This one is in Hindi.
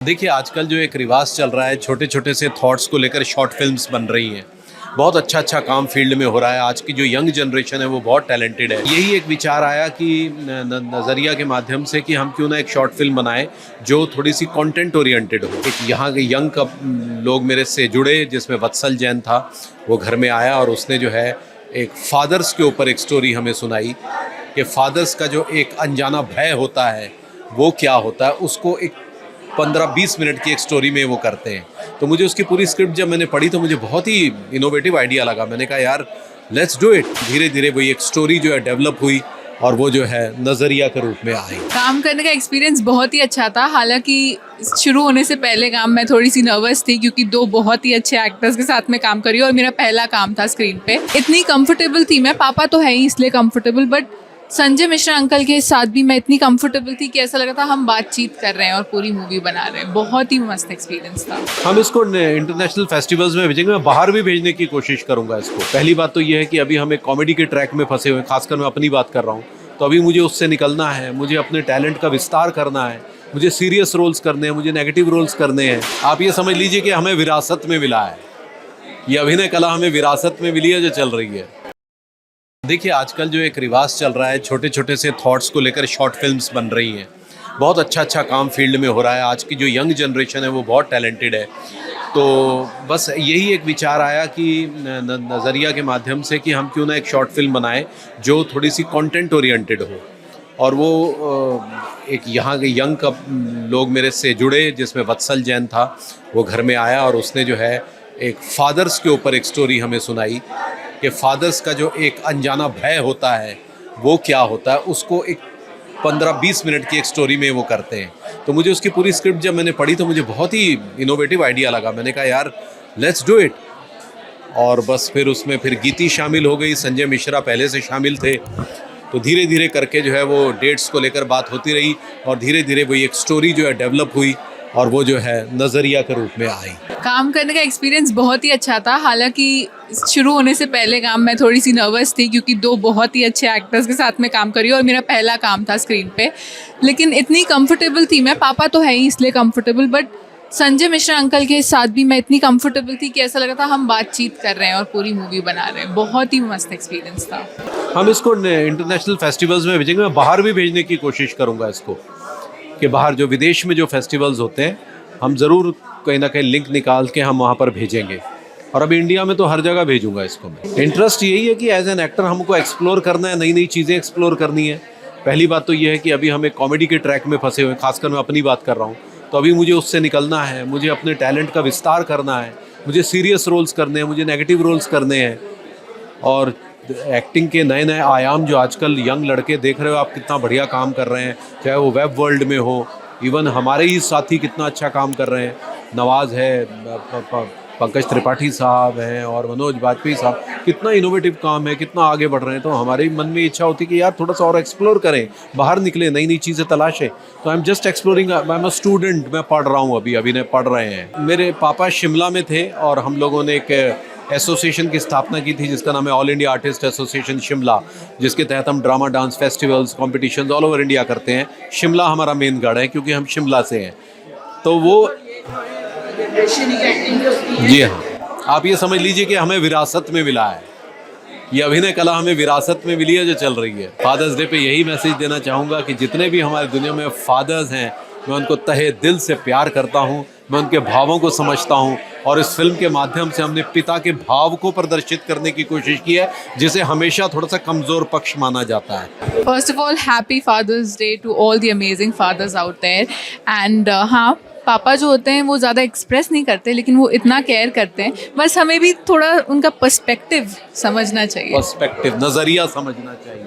देखिए, आजकल जो एक रिवाज चल रहा है, छोटे-छोटे से थॉट्स को लेकर शॉर्ट फ़िल्म्स बन रही हैं। बहुत अच्छा-अच्छा काम फ़ील्ड में हो रहा है। आज की जो यंग जनरेशन है वो बहुत टैलेंटेड है। यही एक विचार आया कि नज़रिया के माध्यम से कि हम क्यों ना एक शॉर्ट फ़िल्म बनाएँ जो थोड़ी-सी कंटेंट ओरिएंटेड हो। एक यहाँ के यंग लोग मेरे से जुड़े, जिसमें वत्सल जैन था। वो घर में आया और उसने जो है एक फ़ादर्स के ऊपर एक स्टोरी हमें सुनाई कि फ़ादर्स का जो एक अनजाना भय होता है, वो क्या होता है, उसको एक 15-20 मिनट की एक स्टोरी में वो करते हैं। तो मुझे उसकी पूरी स्क्रिप्ट जब मैंने पढ़ी तो मुझे बहुत ही इनोवेटिव आइडिया लगा। मैंने कहा यार लेट्स डू इट। धीरे-धीरे वो एक स्टोरी जो है डेवलप हुई और वो जो है नज़रिया के रूप में आई। काम करने का एक्सपीरियंस बहुत ही अच्छा था। हालांकि शुरू होने से पहले काम मैं थोड़ी सी नर्वस थी क्योंकि दो बहुत ही अच्छे एक्टर्स के साथ में काम करी और मेरा पहला काम था स्क्रीन पे। इतनी कंफर्टेबल थी मैं, पापा तो है ही इसलिए comfortable, but Sanjay Mishra uncle के साथ भी मैं इतनी कंफर्टेबल थी कि ऐसा लगा था हम बातचीत कर रहे हैं और पूरी मूवी बना रहे हैं। बहुत ही मस्त एक्सपीरियंस था। हम इसको इंटरनेशनल फेस्टिवल्स में भेजेंगे। मैं बाहर भी भेजने की कोशिश करूंगा इसको। पहली बात तो ये है कि अभी हम एक कॉमेडी के ट्रैक में फंसे हुए हैं, खासकर मैं अपनी बात कर रहा हूँ। तो अभी मुझे उससे निकलना है, मुझे अपने टैलेंट का विस्तार करना है, मुझे सीरियस रोल्स करने हैं, मुझे नेगेटिव रोल्स करने हैं। आप ये समझ लीजिए कि हमें विरासत में मिला है, ये अभिनय कला हमें विरासत में मिली है जो चल रही है। देखिए, आजकल जो एक रिवाज चल रहा है, छोटे-छोटे से थॉट्स को लेकर शॉर्ट फ़िल्म्स बन रही हैं। बहुत अच्छा-अच्छा काम फ़ील्ड में हो रहा है। आज की जो यंग जनरेशन है वो बहुत टैलेंटेड है। तो बस यही एक विचार आया कि नज़रिया के माध्यम से कि हम क्यों ना एक शॉर्ट फ़िल्म बनाएँ जो थोड़ी-सी कंटेंट ओरिएंटेड हो। और वो एक यहाँ के यंग लोग मेरे से जुड़े, जिसमें वत्सल जैन था। वो घर में आया और उसने जो है एक फ़ादर्स के ऊपर एक स्टोरी हमें सुनाई कि फ़ादर्स का जो एक अनजाना भय होता है, वो क्या होता है, उसको एक 15-20 मिनट की एक स्टोरी में वो करते हैं। तो मुझे उसकी पूरी स्क्रिप्ट जब मैंने पढ़ी तो मुझे बहुत ही इनोवेटिव आइडिया लगा। मैंने कहा यार लेट्स डू इट। और बस फिर उसमें गीति शामिल हो गई, संजय मिश्रा पहले से शामिल थे। तो धीरे-धीरे करके जो है वो डेट्स को लेकर बात होती रही और धीरे-धीरे वो एक स्टोरी जो है डेवलप हुई और वो जो है नज़रिया के रूप में आई। काम करने का एक्सपीरियंस बहुत ही अच्छा था। हालांकि शुरू होने से पहले काम मैं थोड़ी सी नर्वस थी क्योंकि दो बहुत ही अच्छे एक्टर्स के साथ में काम करी और मेरा पहला काम था स्क्रीन पे। लेकिन इतनी कंफर्टेबल थी मैं, पापा तो है ही इसलिए comfortable, but Sanjay Mishra uncle के साथ भी मैं इतनी कंफर्टेबल थी कि ऐसा लगा था हम बातचीत कर रहे हैं और पूरी मूवी बना रहे हैं। बहुत ही मस्त एक्सपीरियंस था। हम इसको इंटरनेशनल फेस्टिवल्स में भेजेंगे। मैं बाहर भी भेजने की कोशिश करूंगा इसको, कि बाहर जो विदेश में जो फेस्टिवल्स होते हैं हम ज़रूर कहीं ना कहीं लिंक निकाल के हम वहाँ पर भेजेंगे। और अभी इंडिया में तो हर जगह भेजूंगा इसको मैं। इंटरेस्ट यही है कि एज एन एक्टर हमको एक्सप्लोर करना है, नई नई चीज़ें एक्सप्लोर करनी है। पहली बात तो ये है कि अभी हम एक कॉमेडी के ट्रैक में फंसे हुए हैं, खासकर मैं अपनी बात कर रहा हूँ। तो अभी मुझे उससे निकलना है, मुझे अपने टैलेंट का विस्तार करना है, मुझे सीरियस रोल्स करने हैं, मुझे नेगेटिव रोल्स करने हैं। और एक्टिंग के नए नए आयाम जो आजकल यंग लड़के देख रहे हो आप, कितना बढ़िया काम कर रहे हैं, चाहे वो वेब वर्ल्ड में हो, इवन हमारे ही साथी कितना अच्छा काम कर रहे हैं। नवाज़ है, पंकज त्रिपाठी साहब हैं और मनोज बाजपेयी साहब, कितना इनोवेटिव काम है, कितना आगे बढ़ रहे हैं। तो हमारे मन में इच्छा होती है कि यार थोड़ा सा और एक्सप्लोर करें, बाहर निकले, नई नई चीज़ें तलाशें। तो I am just exploring. I am a student, मैं पढ़ रहा हूँ, अभी ने पढ़ रहे हैं। मेरे पापा शिमला में थे और हम लोगों ने एक एसोसिएशन की स्थापना की थी जिसका नाम है all India artist association Shimla, जिसके तहत हम drama, dance, festivals, competitions all over India करते हैं। शिमला हमारा मेन गढ़ है क्योंकि हम शिमला से हैं। तो वो जी हाँ, आप ये समझ लीजिए कि हमें विरासत में मिला है, ये अभिनय कला हमें विरासत में मिली है जो चल रही है। फादर्स डे पे यही मैसेज देना चाहूँगा कि जितने भी हमारी दुनिया में फादर्स हैं, मैं उनको तहे दिल से प्यार करता हूँ, मैं उनके भावों को समझता हूँ। और इस फिल्म के माध्यम से हमने पिता के भाव को प्रदर्शित करने की कोशिश की है, जिसे हमेशा थोड़ा सा कमज़ोर पक्ष माना जाता है। First of all happy fathers day to all the amazing fathers out there. And हाँ, पापा जो होते हैं वो ज़्यादा एक्सप्रेस नहीं करते लेकिन वो इतना केयर करते हैं। बस हमें भी थोड़ा उनका पर्सपेक्टिव समझना चाहिए, पर्सपेक्टिव, नज़रिया समझना चाहिए।